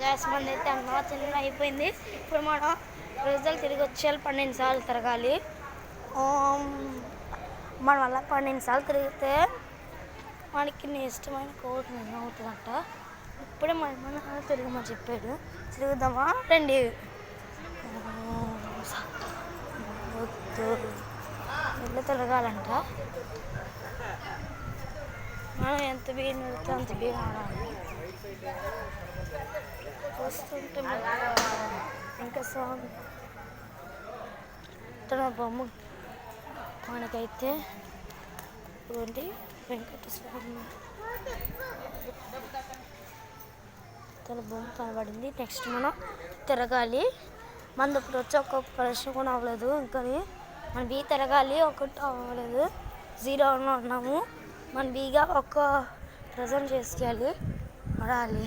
Gas మంది అయితే అన్న చిన్న అయిపోయింది. ఇప్పుడు మనం రోజులు తిరిగి వచ్చేయాలి, 12 సార్లు తిరగాలి. మనం అలా 12 సార్లు తిరిగితే మనకి నీ ఇష్టమైన కోరిక నేను అవుతుందంట. ఇప్పుడే మా అమ్మ తిరగమని చెప్పాడు. తిరుగుదామా రండి. వద్దు ఇట్లా తిరగాలంట. మనం ఎంత బియ్యం వెళ్తే అంత బియ్యం ఆడాలి. వస్తుంటే ఇంకా స్వామి తన బొమ్మ మనకైతే ఉంది. వెంకటస్వామి తన బొమ్మ కనబడింది. నెక్స్ట్ మనం తిరగాలి. మన ఇప్పుడు వచ్చి ఒక్కొక్క ప్రశ్న కూడా అవ్వలేదు. ఇంకా మన బీ తిరగాలి, ఒకటి అవ్వలేదు, 0 ఉన్నాము. మన బీగా ఒక్క ప్రజెంట్ చేసుకోవాలి, ఆడాలి.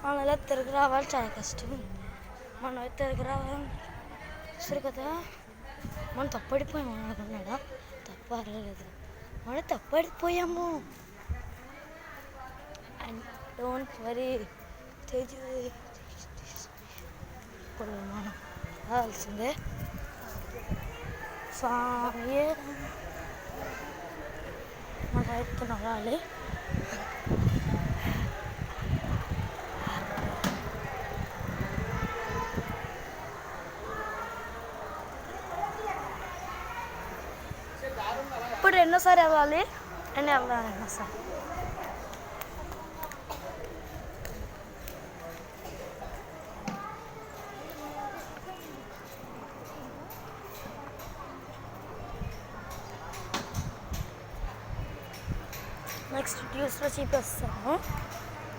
మనం ఇలా తిరిగి రావాలి, చాలా కష్టం. మనం తిరిగి రావాలి సరే కదా. మనం తప్పడిపోయాము అనుకున్నాడా? తప్పలేదు, మనం తప్పడిపోయాము. అండ్ డోంట్ వరీ, ఇప్పుడు మనం రావాల్సిందే. స్వామి మన అయితే నడాలి. ఇప్పుడు రెండోసారి అవ్వాలి అని అవ్వాలి. రెండోసారి నెక్స్ట్ న్యూస్లో చూపిస్తాను.